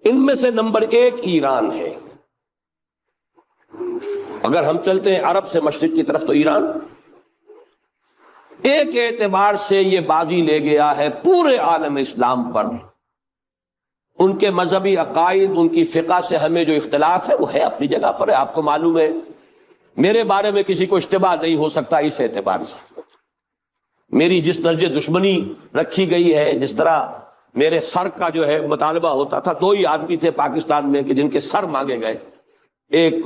ان میں سے نمبر 1 ایران ہے۔ اگر ہم چلتے ہیں عرب سے مشرق کی طرف تو ایران ایک اعتبار سے یہ بازی لے گیا ہے پورے عالم اسلام پر۔ ان کے مذہبی عقائد، ان کی فقہ سے ہمیں جو اختلاف ہے وہ ہے اپنی جگہ پر ہے۔ آپ کو معلوم ہے میرے بارے میں کسی کو اشتباہ نہیں ہو سکتا اس اعتبار سے۔ میری جس درجے دشمنی رکھی گئی ہے، جس طرح میرے سر کا جو ہے مطالبہ ہوتا تھا، 2 ہی آدمی تھے پاکستان میں کہ جن کے سر مانگے گئے، ایک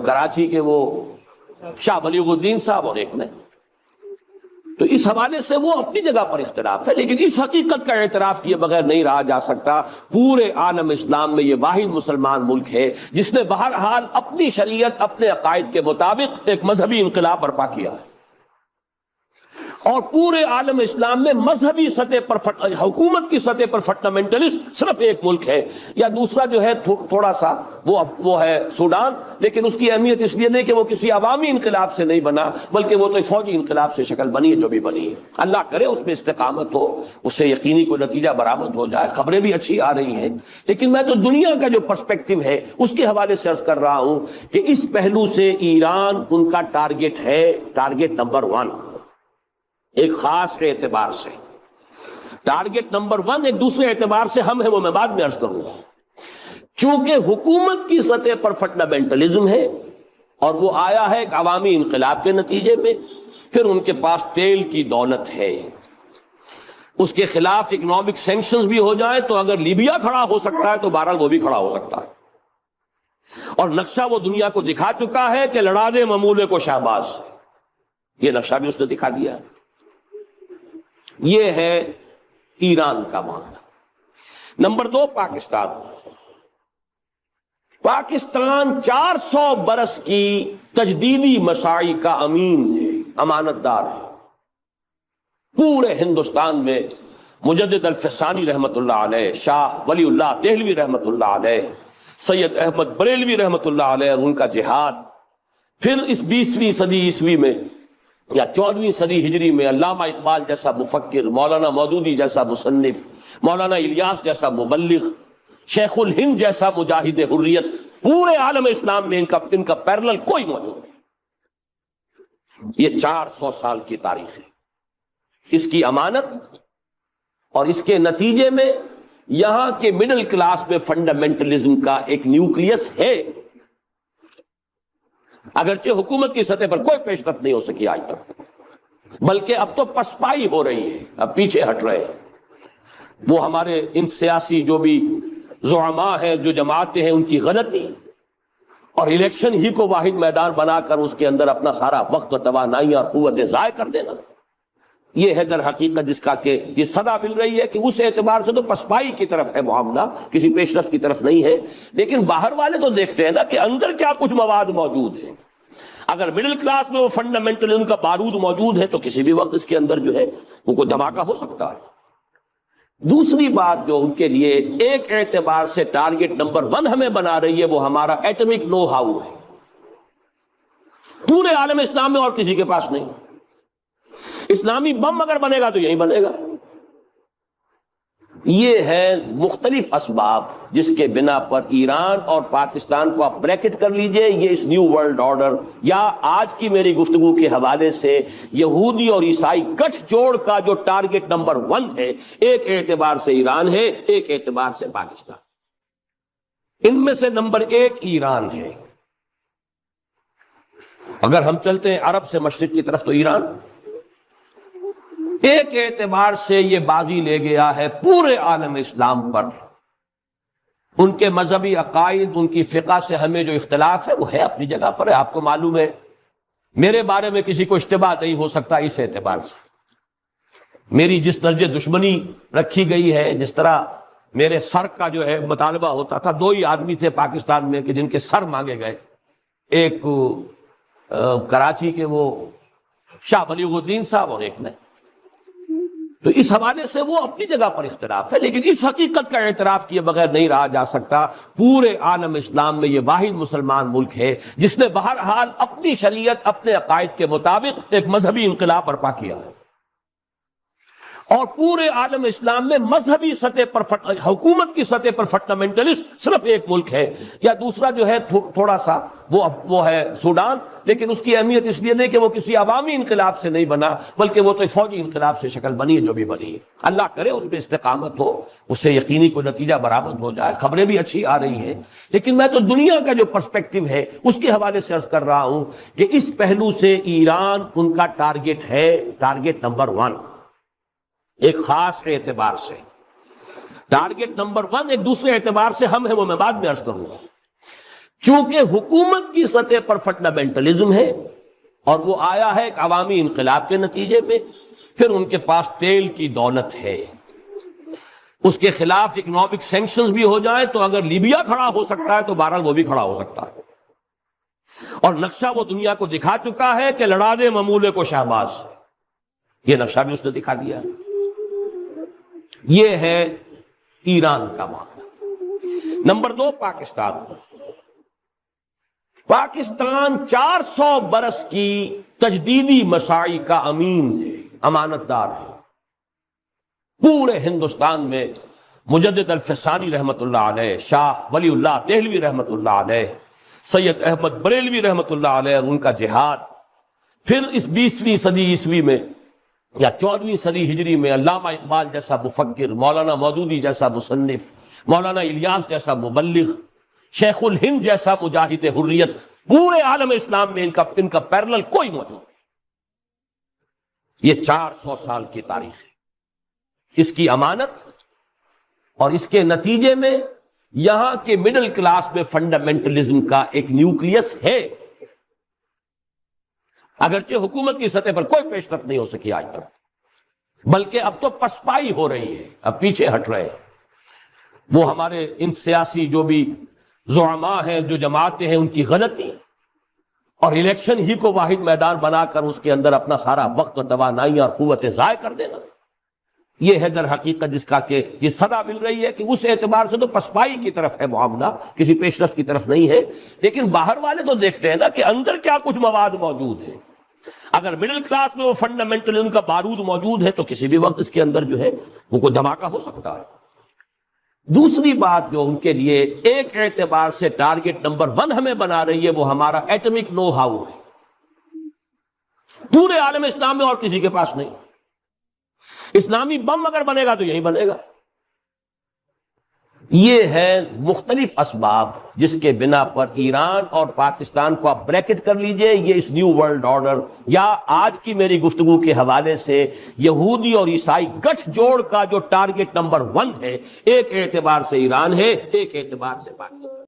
کراچی کے وہ شاہ بلیغ الدین صاحب اور ایک نے۔ تو اس حوالے سے وہ اپنی جگہ پر اختلاف ہے، لیکن اس حقیقت کا اعتراف کیے بغیر نہیں رہا جا سکتا پورے عالم اسلام میں یہ واحد مسلمان ملک ہے جس نے بہرحال اپنی شریعت، اپنے عقائد کے مطابق ایک مذہبی انقلاب برپا کیا ہے، اور پورے عالم اسلام میں مذہبی سطح پر حکومت کی سطح پر فنڈامنٹلسٹ صرف ایک ملک ہے، یا دوسرا جو ہے تھوڑا سا وہ ہے سوڈان، لیکن اس کی اہمیت اس لیے نہیں کہ وہ کسی عوامی انقلاب سے نہیں بنا، بلکہ وہ تو فوجی انقلاب سے شکل بنی ہے جو بھی بنی ہے۔ اللہ کرے اس میں استقامت ہو، اس سے یقینی کوئی نتیجہ برآمد ہو جائے۔ خبریں بھی اچھی آ رہی ہیں، لیکن میں تو دنیا کا جو پرسپیکٹو ہے اس کے حوالے سے عرض کر رہا ہوں کہ اس پہلو سے ایران ان کا ٹارگٹ ہے، ٹارگٹ نمبر 1 ایک خاص اعتبار سے۔ ٹارگٹ نمبر 1 ایک دوسرے اعتبار سے ہم ہیں، وہ میں بعد میں عرض کروں گا۔ چونکہ حکومت کی سطح پر فنڈامنٹلزم ہے اور وہ آیا ہے ایک عوامی انقلاب کے نتیجے میں، پھر ان کے پاس تیل کی دولت ہے، اس کے خلاف اکنامک سینکشنز بھی ہو جائیں تو اگر لیبیا کھڑا ہو سکتا ہے تو بہرحال وہ بھی کھڑا ہو سکتا ہے، اور نقشہ وہ دنیا کو دکھا چکا ہے کہ لڑا دے ممولے کو شہباز، یہ نقشہ بھی اس نے دکھا دیا ہے۔ یہ ہے ایران کا معاملہ۔ نمبر 2 پاکستان۔ پاکستان 400 برس کی تجدیدی مساعی کا امین ہے، امانت دار ہے۔ پورے ہندوستان میں مجدد الفسانی رحمت اللہ علیہ، شاہ ولی اللہ دہلوی رحمت اللہ علیہ، سید احمد بریلوی رحمت اللہ علیہ، ان کا جہاد، پھر اس 20ویں صدی عیسوی میں یا 14ویں صدی ہجری میں علامہ اقبال جیسا مفکر، مولانا مودودی جیسا مصنف، مولانا الیاس جیسا مبلغ، شیخ الہند جیسا مجاہد حریت، پورے عالم اسلام میں ان کا پیرلل کوئی موجود نہیں۔ یہ 400 سال کی تاریخ ہے، اس کی امانت، اور اس کے نتیجے میں یہاں کے مڈل کلاس میں فنڈامنٹلزم کا ایک نیوکلیس ہے، اگرچہ حکومت کی سطح پر کوئی پیش رفت نہیں ہو سکی آج تک، بلکہ اب تو پسپائی ہو رہی ہے، اب پیچھے ہٹ رہے ہیں۔ وہ ہمارے ان سیاسی جو بھی زعماء ہیں، جو جماعتیں ہیں، ان کی غلطی اور الیکشن ہی کو واحد میدان بنا کر اس کے اندر اپنا سارا وقت و توانائیاں اور قوتیں ضائع کر دینا، یہ ہے در حقیقت جس کا کہ یہ صدا مل رہی ہے کہ اس اعتبار سے تو پسپائی کی طرف ہے معاملہ، کسی پیش رفت کی طرف نہیں ہے۔ لیکن باہر والے تو دیکھتے ہیں نا کہ اندر کیا کچھ مواد موجود ہے۔ اگر مڈل کلاس میں وہ فنڈامنٹلزم کا بارود موجود ہے تو کسی بھی وقت اس کے اندر جو ہے وہ کوئی دھماکہ ہو سکتا ہے۔ دوسری بات جو ان کے لیے ایک اعتبار سے ٹارگٹ نمبر 1 ہمیں بنا رہی ہے، وہ ہمارا ایٹمک نو ہاؤ ہے، پورے عالم اسلام میں اور کسی کے پاس نہیں۔ اسلامی بم اگر بنے گا تو یہی بنے گا۔ یہ ہے مختلف اسباب جس کے بنا پر ایران اور پاکستان کو آپ بریکٹ کر لیجئے، یہ اس نیو ورلڈ آرڈر یا آج کی میری گفتگو کے حوالے سے یہودی اور عیسائی گٹھ جوڑ کا جو ٹارگٹ نمبر 1 ہے، ایک اعتبار سے ایران ہے، ایک اعتبار سے پاکستان۔ ان میں سے نمبر 1 ایران ہے۔ اگر ہم چلتے ہیں عرب سے مشرق کی طرف تو ایران ایک اعتبار سے یہ بازی لے گیا ہے پورے عالم اسلام پر۔ ان کے مذہبی عقائد، ان کی فقہ سے ہمیں جو اختلاف ہے وہ ہے اپنی جگہ پر ہے۔ آپ کو معلوم ہے میرے بارے میں کسی کو اشتباہ نہیں ہو سکتا اس اعتبار سے۔ میری جس درجے دشمنی رکھی گئی ہے، جس طرح میرے سر کا جو ہے مطالبہ ہوتا تھا، 2 ہی آدمی تھے پاکستان میں کہ جن کے سر مانگے گئے، ایک کراچی کے وہ شاہ بلیغ الدین صاحب اور ایک نے۔ تو اس حوالے سے وہ اپنی جگہ پر اختلاف ہے، لیکن اس حقیقت کا اعتراف کیے بغیر نہیں رہا جا سکتا پورے عالم اسلام میں یہ واحد مسلمان ملک ہے جس نے بہرحال اپنی شریعت، اپنے عقائد کے مطابق ایک مذہبی انقلاب برپا کیا ہے، اور پورے عالم اسلام میں مذہبی سطح پر حکومت کی سطح پر فنڈامنٹلسٹ صرف ایک ملک ہے، یا دوسرا جو ہے تھوڑا سا وہ ہے سوڈان، لیکن اس کی اہمیت اس لیے نہیں کہ وہ کسی عوامی انقلاب سے نہیں بنا، بلکہ وہ تو ایک فوجی انقلاب سے شکل بنی ہے جو بھی بنی ہے۔ اللہ کرے اس پہ استقامت ہو، اس سے یقینی کوئی نتیجہ برآمد ہو جائے۔ خبریں بھی اچھی آ رہی ہیں، لیکن میں تو دنیا کا جو پرسپیکٹو ہے اس کے حوالے سے عرض کر رہا ہوں کہ اس پہلو سے ایران ان کا ٹارگٹ ہے، ٹارگٹ نمبر 1 ایک خاص اعتبار سے۔ ٹارگٹ نمبر 1 ایک دوسرے اعتبار سے ہم ہیں، وہ میں بعد میں عرض کروں گا۔ چونکہ حکومت کی سطح پر فنڈامنٹلزم ہے اور وہ آیا ہے ایک عوامی انقلاب کے نتیجے میں، پھر ان کے پاس تیل کی دولت ہے، اس کے خلاف اکنامک سینکشنز بھی ہو جائیں تو اگر لیبیا کھڑا ہو سکتا ہے تو بہرحال وہ بھی کھڑا ہو سکتا ہے، اور نقشہ وہ دنیا کو دکھا چکا ہے کہ لڑا دے ممولے کو شہباز، یہ نقشہ بھی اس نے دکھا دیا۔ یہ ہے ایران کا معاملہ۔ نمبر 2 پاکستان۔ پاکستان 400 برس کی تجدیدی مساعی کا امین ہے، امانت دار ہے۔ پورے ہندوستان میں مجدد الفسانی رحمت اللہ علیہ، شاہ ولی اللہ دہلوی رحمت اللہ علیہ، سید احمد بریلوی رحمت اللہ علیہ، ان کا جہاد، پھر اس 20ویں صدی عیسوی میں یا 14ویں صدی ہجری میں علامہ اقبال جیسا مفکر، مولانا مودودی جیسا مصنف، مولانا الیاس جیسا مبلغ، شیخ الہند جیسا مجاہد حریت، پورے عالم اسلام میں ان کا پیرلل کوئی موجود نہیں۔ یہ 400 سال کی تاریخ ہے، اس کی امانت اور اس کے نتیجے میں یہاں کے مڈل کلاس میں فنڈامنٹلزم کا ایک نیوکلیس ہے، اگرچہ حکومت کی سطح پر کوئی پیش رفت نہیں ہو سکی آج تک، بلکہ اب تو پسپائی ہو رہی ہے، اب پیچھے ہٹ رہے ہیں۔ وہ ہمارے ان سیاسی جو بھی زعماء ہیں، جو جماعتیں ہیں، ان کی غلطی اور الیکشن ہی کو واحد میدان بنا کر اس کے اندر اپنا سارا وقت و توانائی اور قوتیں ضائع کر دینا، یہ ہے در حقیقت جس کا کہ یہ صدا مل رہی ہے کہ اس اعتبار سے تو پسپائی کی طرف ہے معاملہ، کسی پیش رفت کی طرف نہیں ہے۔ لیکن باہر والے تو دیکھتے ہیں نا کہ اندر کیا کچھ مواد موجود ہے۔ اگر مڈل کلاس میں وہ فنڈامنٹلزم کا بارود موجود ہے تو کسی بھی وقت اس کے اندر جو ہے وہ کوئی دھماکہ ہو سکتا ہے۔ دوسری بات جو ان کے لیے ایک اعتبار سے ٹارگٹ نمبر 1 ہمیں بنا رہی ہے، وہ ہمارا ایٹمک نو ہاؤ ہے۔ پورے عالم اسلام میں اور کسی کے پاس نہیں۔ اسلامی بم اگر بنے گا تو یہی بنے گا۔ یہ ہے مختلف اسباب جس کے بنا پر ایران اور پاکستان کو آپ بریکٹ کر لیجئے، یہ اس نیو ورلڈ آرڈر یا آج کی میری گفتگو کے حوالے سے یہودی اور عیسائی گٹھ جوڑ کا جو ٹارگٹ نمبر 1 ہے، ایک اعتبار سے ایران ہے، ایک اعتبار سے پاکستان۔